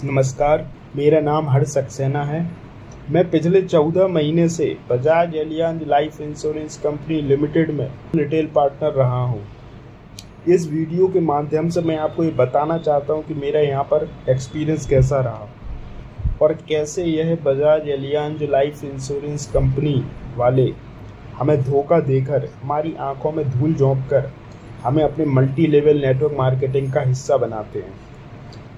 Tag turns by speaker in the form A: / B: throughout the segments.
A: नमस्कार, मेरा नाम हर्ष सक्सेना है। मैं पिछले 14 महीने से Bajaj Allianz life insurance company limited में रिटेल पार्टनर रहा हूं। इस वीडियो के माध्यम से मैं आपको ये बताना चाहता हूं कि मेरा यहाँ पर एक्सपीरियंस कैसा रहा और कैसे यह Bajaj Allianz life insurance company वाले हमें धोखा देकर, हमारी आंखों में धूल झोंक कर हमें अपने मल्टी लेवल नेटवर्क मार्केटिंग का हिस्सा बनाते हैं।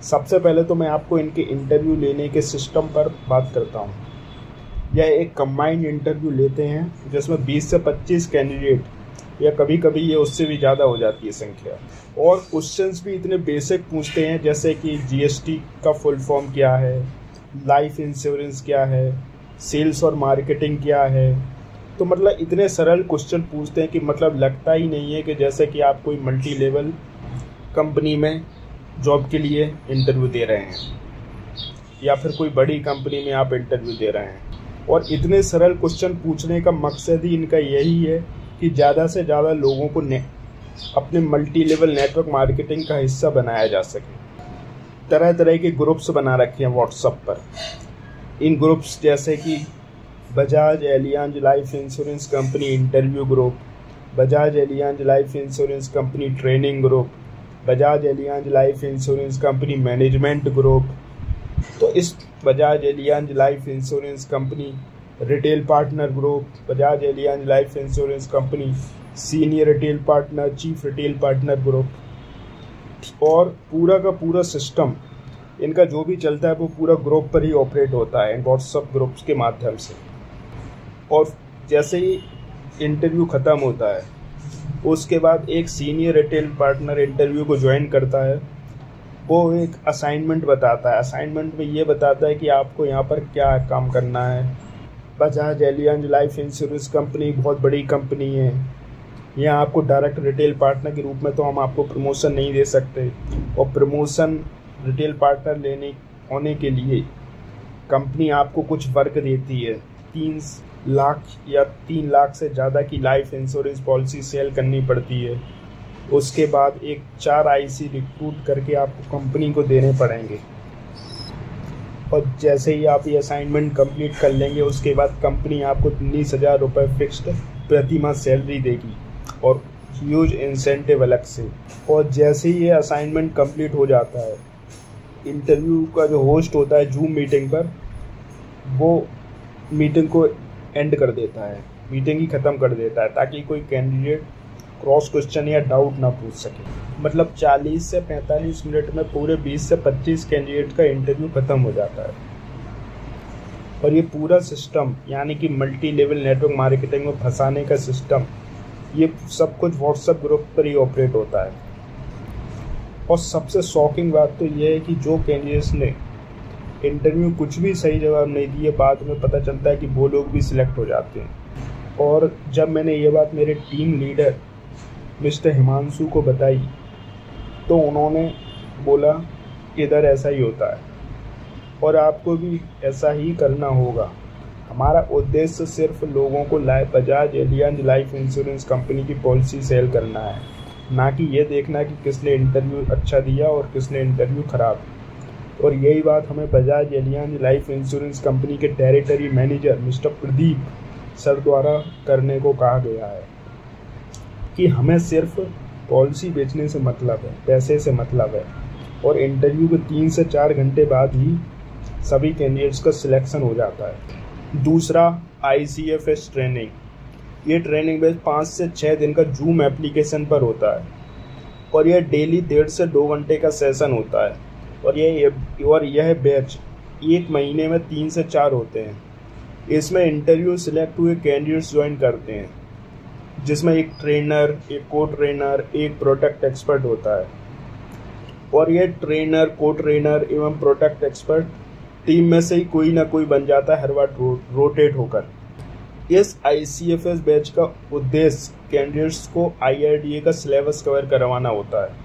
A: सबसे पहले तो मैं आपको इनके इंटरव्यू लेने के सिस्टम पर बात करता हूं। यह एक कंबाइंड इंटरव्यू लेते हैं जिसमें 20 से 25 कैंडिडेट या कभी कभी ये उससे भी ज़्यादा हो जाती है संख्या। और क्वेश्चंस भी इतने बेसिक पूछते हैं जैसे कि जीएसटी का फुल फॉर्म क्या है, लाइफ इंश्योरेंस क्या है, सेल्स और मार्केटिंग क्या है। तो मतलब इतने सरल क्वेश्चन पूछते हैं कि मतलब लगता ही नहीं है कि जैसे कि आप कोई मल्टी लेवल कंपनी में जॉब के लिए इंटरव्यू दे रहे हैं या फिर कोई बड़ी कंपनी में आप इंटरव्यू दे रहे हैं। और इतने सरल क्वेश्चन पूछने का मकसद ही इनका यही है कि ज़्यादा से ज़्यादा लोगों को अपने मल्टी लेवल नेटवर्क मार्केटिंग का हिस्सा बनाया जा सके। तरह तरह के ग्रुप्स बना रखे हैं व्हाट्सएप पर। इन ग्रुप्स जैसे कि Bajaj Allianz life insurance company interview group, Bajaj Allianz life insurance company training group, Bajaj Allianz life insurance company management group. तो इस Bajaj Allianz life insurance company retail partner group, Bajaj Allianz life insurance company senior retail partner, chief retail partner group. और पूरा का पूरा system इनका जो भी चलता है वो पूरा ग्रुप पर ही ऑपरेट होता है, व्हाट्सएप ग्रुप्स के माध्यम से। और जैसे ही इंटरव्यू ख़त्म होता है उसके बाद एक सीनियर रिटेल पार्टनर इंटरव्यू को ज्वाइन करता है। वो एक असाइनमेंट बताता है। असाइनमेंट में ये बताता है कि आपको यहाँ पर क्या काम करना है। Bajaj Allianz life insurance company बहुत बड़ी कंपनी है, यहाँ आपको डायरेक्ट रिटेल पार्टनर के रूप में तो हम आपको प्रमोशन नहीं दे सकते। और प्रमोशन रिटेल पार्टनर होने के लिए कंपनी आपको कुछ वर्क देती है। 3 लाख या 3 लाख से ज़्यादा की लाइफ इंश्योरेंस पॉलिसी सेल करनी पड़ती है। उसके बाद एक 4 आईसी रिक्रूट करके आपको कंपनी को देने पड़ेंगे। और जैसे ही आप ये असाइनमेंट कंप्लीट कर लेंगे उसके बाद कंपनी आपको 19,000 रुपये फिक्स्ड प्रति माह सैलरी देगी और ह्यूज इंसेंटिव अलग से। और जैसे ही ये असाइनमेंट कंप्लीट हो जाता है, इंटरव्यू का जो होस्ट होता है जूम मीटिंग पर, वो मीटिंग को एंड कर देता है, मीटिंग ही ख़त्म कर देता है ताकि कोई कैंडिडेट क्रॉस क्वेश्चन या डाउट ना पूछ सके। मतलब 40 से 45 मिनट में पूरे 20 से 25 कैंडिडेट का इंटरव्यू ख़त्म हो जाता है। और ये पूरा सिस्टम यानी कि मल्टी लेवल नेटवर्क मार्केटिंग में फंसाने का सिस्टम, ये सब कुछ व्हाट्सएप ग्रुप पर ही ऑपरेट होता है। और सबसे शॉकिंग बात तो ये है कि जो कैंडिडेट्स ने इंटरव्यू कुछ भी सही जवाब नहीं दिए, बाद में पता चलता है कि वो लोग भी सिलेक्ट हो जाते हैं। और जब मैंने ये बात मेरे टीम लीडर मिस्टर हिमांशु को बताई तो उन्होंने बोला इधर ऐसा ही होता है और आपको भी ऐसा ही करना होगा। हमारा उद्देश्य सिर्फ लोगों को Bajaj Allianz life insurance company की पॉलिसी सेल करना है, ना कि ये देखना कि किसने इंटरव्यू अच्छा दिया और किसने इंटरव्यू ख़राब। और यही बात हमें Bajaj Allianz life insurance company के territory manager mister Pradeep sir द्वारा करने को कहा गया है कि हमें सिर्फ पॉलिसी बेचने से मतलब है, पैसे से मतलब है। और इंटरव्यू के 3 से 4 घंटे बाद ही सभी कैंडिडेट्स का सिलेक्शन हो जाता है। दूसरा, ICFS ट्रेनिंग। ये ट्रेनिंग बेस 5 से 6 दिन का जूम एप्लीकेशन पर होता है और यह डेली 1.5 से 2 घंटे का सेशन होता है। और यह बैच 1 महीने में 3 से 4 होते हैं। इसमें इंटरव्यू सिलेक्ट हुए कैंडिडेट्स ज्वाइन करते हैं जिसमें एक ट्रेनर, एक को ट्रेनर, एक प्रोडक्ट एक्सपर्ट होता है। और यह ट्रेनर, को ट्रेनर एवं प्रोडक्ट एक्सपर्ट टीम में से ही कोई ना कोई बन जाता है हर बार रोटेट होकर। इस ICFS बैच का उद्देश्य कैंडिडेट्स को IRDA का सिलेबस कवर करवाना होता है।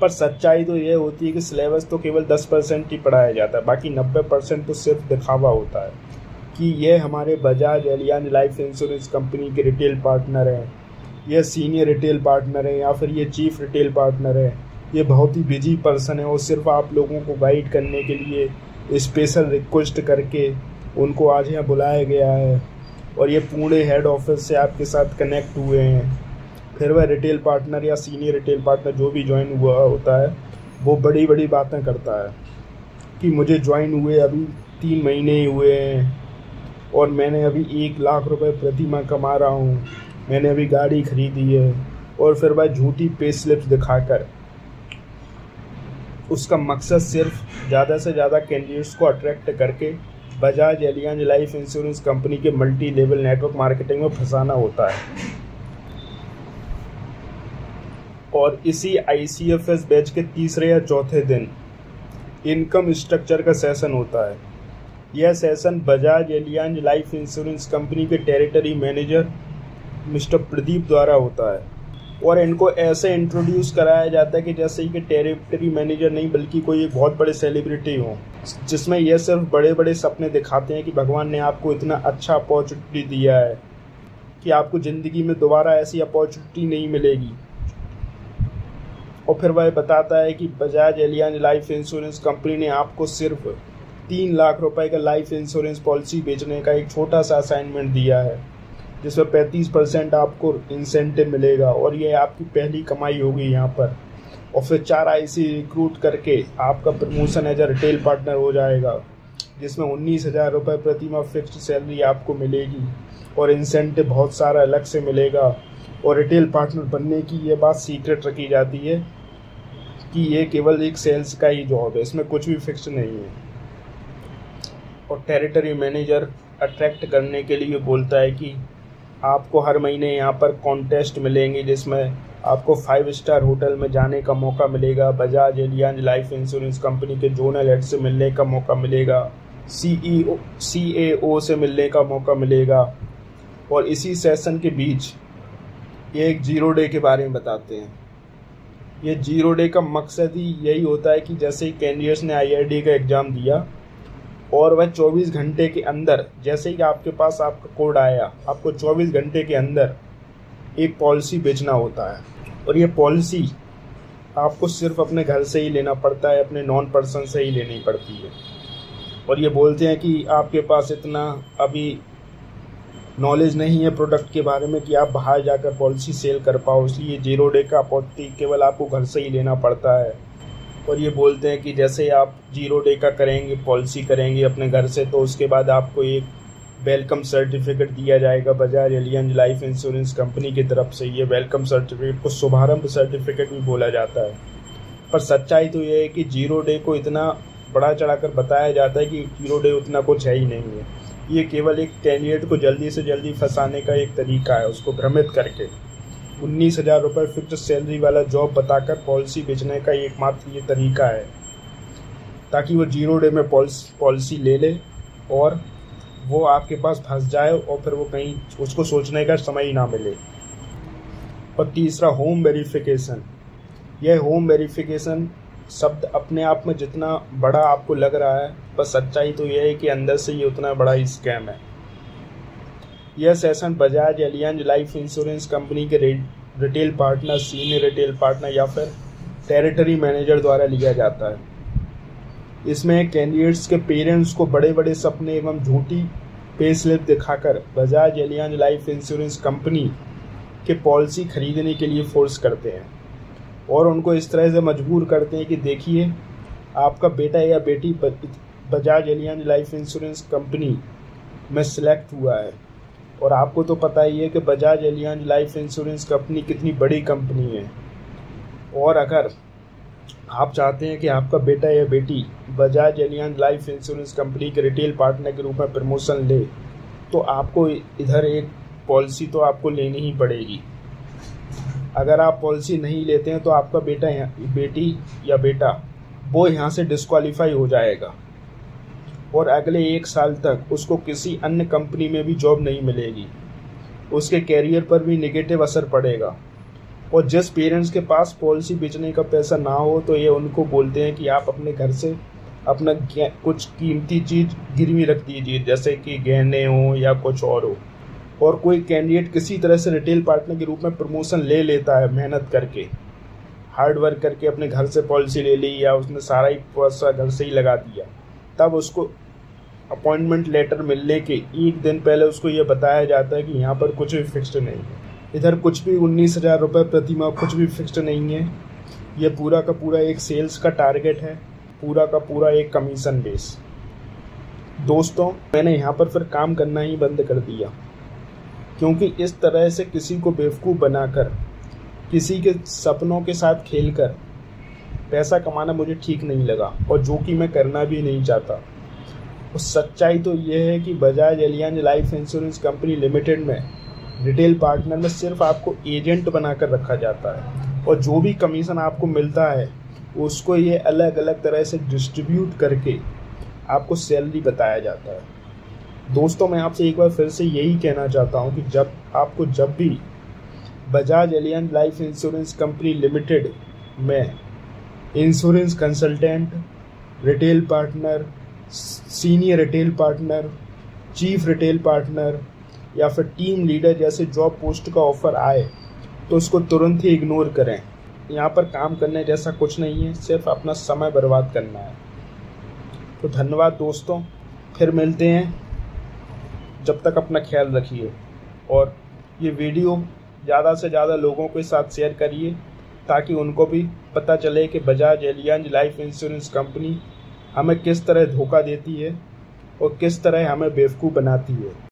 A: पर सच्चाई तो यह होती है कि सिलेबस तो केवल 10% ही पढ़ाया जाता है, बाकी 90% तो सिर्फ दिखावा होता है कि ये हमारे Bajaj Allianz life insurance company के रिटेल पार्टनर हैं, ये सीनियर रिटेल पार्टनर हैं या फिर ये चीफ रिटेल पार्टनर है ये बहुत ही बिजी पर्सन है और सिर्फ आप लोगों को गाइड करने के लिए स्पेशल रिक्वेस्ट करके उनको आज यहाँ बुलाया गया है और ये पुणे हेड ऑफिस से आपके साथ कनेक्ट हुए हैं। फिर वह रिटेल पार्टनर या सीनियर रिटेल पार्टनर जो भी ज्वाइन हुआ होता है वो बड़ी बड़ी बातें करता है कि मुझे ज्वाइन हुए अभी 3 महीने ही हुए हैं और मैंने अभी 1 लाख रुपए प्रति माह कमा रहा हूँ, मैंने अभी गाड़ी खरीदी है। और फिर वह झूठी पे स्लिप्स दिखाकर उसका मकसद सिर्फ ज़्यादा से ज़्यादा कैंडिडेट्स को अट्रैक्ट करके Bajaj Allianz life insurance company के मल्टी लेवल नेटवर्क मार्केटिंग में फंसाना होता है। और इसी ICFS बैच के तीसरे या चौथे दिन इनकम स्ट्रक्चर का सेशन होता है। यह session Bajaj Allianz life insurance company के टेरिटरी मैनेजर मिस्टर प्रदीप द्वारा होता है और इनको ऐसे इंट्रोड्यूस कराया जाता है कि जैसे कि टेरिटरी मैनेजर नहीं बल्कि कोई एक बहुत बड़े सेलिब्रिटी हो, जिसमें यह सिर्फ बड़े बड़े सपने दिखाते हैं कि भगवान ने आपको इतना अच्छा अपॉर्चुनिटी दिया है कि आपको ज़िंदगी में दोबारा ऐसी अपॉर्चुनिटी नहीं मिलेगी। और फिर वह बताता है कि Bajaj Allianz life insurance company ने आपको सिर्फ 3 लाख रुपए का लाइफ इंश्योरेंस पॉलिसी बेचने का एक छोटा सा असाइनमेंट दिया है जिसमें 35% आपको इंसेंटिव मिलेगा और ये आपकी पहली कमाई होगी यहाँ पर। और फिर 4 IC रिक्रूट करके आपका promotion as a retail partner हो जाएगा जिसमें 19,000 रुपये प्रति माह फिक्स्ड सैलरी आपको मिलेगी और इंसेंटिव बहुत सारा अलग से मिलेगा। और रिटेल पार्टनर बनने की ये बात सीक्रेट रखी जाती है कि ये केवल एक सेल्स का ही जॉब है, इसमें कुछ भी फिक्स नहीं है। और टेरिटरी मैनेजर अट्रैक्ट करने के लिए बोलता है कि आपको हर महीने यहाँ पर कॉन्टेस्ट मिलेंगे जिसमें आपको 5 स्टार होटल में जाने का मौका मिलेगा, Bajaj Allianz life insurance company के जोनल हेड से मिलने का मौका मिलेगा, CAO से मिलने का मौका मिलेगा। और इसी सेशन के बीच ये एक 0 डे के बारे में बताते हैं। ये 0 डे का मकसद ही यही होता है कि जैसे ही कैंडिडेट्स ने IRD का एग्ज़ाम दिया और वह 24 घंटे के अंदर, जैसे ही आपके पास आपका कोड आया, आपको 24 घंटे के अंदर एक पॉलिसी बेचना होता है। और ये पॉलिसी आपको सिर्फ अपने घर से ही लेना पड़ता है, अपने नॉन पर्सन से ही लेनी पड़ती है। और ये बोलते हैं कि आपके पास इतना अभी नॉलेज नहीं है प्रोडक्ट के बारे में कि आप बाहर जाकर पॉलिसी सेल कर पाओ, इसलिए 0 डे का अपॉर्चुनिटी केवल आपको घर से ही लेना पड़ता है। और ये बोलते हैं कि जैसे आप 0 डे का करेंगे, पॉलिसी करेंगे अपने घर से, तो उसके बाद आपको एक वेलकम सर्टिफिकेट दिया जाएगा Bajaj Allianz life insurance company की तरफ से। ये वेलकम सर्टिफिकेट को शुभारंभ सर्टिफिकेट भी बोला जाता है। पर सच्चाई तो ये है कि 0 डे को इतना बढ़ा चढ़ाकर बताया जाता है कि 0 डे उतना कुछ है ही नहीं है। ये केवल एक कैंडिडेट को जल्दी से जल्दी फंसाने का एक तरीका है, उसको भ्रमित करके 19,000 रुपये फिक्स्ड सैलरी वाला जॉब बताकर पॉलिसी बेचने का एकमात्र ये तरीका है ताकि वो 0 डे में पॉलिसी ले ले और वो आपके पास फंस जाए और फिर वो कहीं उसको सोचने का समय ही ना मिले। और तीसरा, होम वेरिफिकेशन। यह होम वेरिफिकेशन शब्द अपने आप में जितना बड़ा आपको लग रहा है, पर सच्चाई तो यह है कि अंदर से ये उतना बड़ा ही स्कैम है। यह session Bajaj Allianz life insurance company के retail partner, senior retail partner या फिर टेरिटरी मैनेजर द्वारा लिया जाता है। इसमें कैंडिडेट्स के पेरेंट्स को बड़े बड़े सपने एवं झूठी पे स्लिप दिखाकर Bajaj Allianz life insurance company के पॉलिसी खरीदने के लिए फोर्स करते हैं और उनको इस तरह से मजबूर करते हैं कि देखिए, आपका बेटा या बेटी Bajaj Allianz life insurance company में सिलेक्ट हुआ है और आपको तो पता ही है कि Bajaj Allianz life insurance company कितनी बड़ी कंपनी है। और अगर आप चाहते हैं कि आपका बेटा या बेटी Bajaj Allianz life insurance company के रिटेल पार्टनर के रूप में प्रमोशन ले, तो आपको इधर एक पॉलिसी तो आपको लेनी ही पड़ेगी। अगर आप पॉलिसी नहीं लेते हैं तो आपका बेटी या बेटा वो यहाँ से डिस्क्वालीफाई हो जाएगा और अगले 1 साल तक उसको किसी अन्य कंपनी में भी जॉब नहीं मिलेगी। उसके कैरियर पर भी नेगेटिव असर पड़ेगा। और जिस पेरेंट्स के पास पॉलिसी बेचने का पैसा ना हो तो ये उनको बोलते हैं कि आप अपने घर से अपना कुछ कीमती चीज़ गिरवी रख दीजिए, जैसे कि गहने हो या कुछ और हो। और कोई कैंडिडेट किसी तरह से रिटेल पार्टनर के रूप में प्रमोशन ले लेता है मेहनत करके, हार्ड वर्क करके अपने घर से पॉलिसी ले ली या उसने सारा ही पैसा घर से ही लगा दिया, तब उसको अपॉइंटमेंट लेटर मिलने के एक दिन पहले उसको ये बताया जाता है कि यहाँ पर कुछ भी फिक्स्ड नहीं है, इधर कुछ भी 19,000 रुपये प्रति माह कुछ भी फिक्स्ड नहीं है। ये पूरा का पूरा एक सेल्स का टारगेट है, पूरा का पूरा एक कमीशन बेस। दोस्तों, मैंने यहाँ पर फिर काम करना ही बंद कर दिया, क्योंकि इस तरह से किसी को बेवकूफ़ बनाकर, किसी के सपनों के साथ खेलकर पैसा कमाना मुझे ठीक नहीं लगा, और जो कि मैं करना भी नहीं चाहता। और सच्चाई तो ये है कि Bajaj Allianz life insurance company limited में रिटेल पार्टनर में सिर्फ आपको एजेंट बनाकर रखा जाता है, और जो भी कमीशन आपको मिलता है उसको ये अलग अलग तरह से डिस्ट्रीब्यूट करके आपको सैलरी बताया जाता है। दोस्तों, मैं आपसे एक बार फिर से यही कहना चाहता हूँ कि जब भी Bajaj Allianz life insurance company limited में insurance consultant, retail partner, senior retail partner, chief retail partner या फिर टीम लीडर जैसे जॉब पोस्ट का ऑफर आए तो उसको तुरंत ही इग्नोर करें। यहाँ पर काम करने जैसा कुछ नहीं है, सिर्फ अपना समय बर्बाद करना है। तो धन्यवाद दोस्तों, फिर मिलते हैं। जब तक अपना ख्याल रखिए, और ये वीडियो ज़्यादा से ज़्यादा लोगों के साथ शेयर करिए ताकि उनको भी पता चले कि Bajaj Allianz life insurance company हमें किस तरह धोखा देती है और किस तरह हमें बेवकूफ़ बनाती है।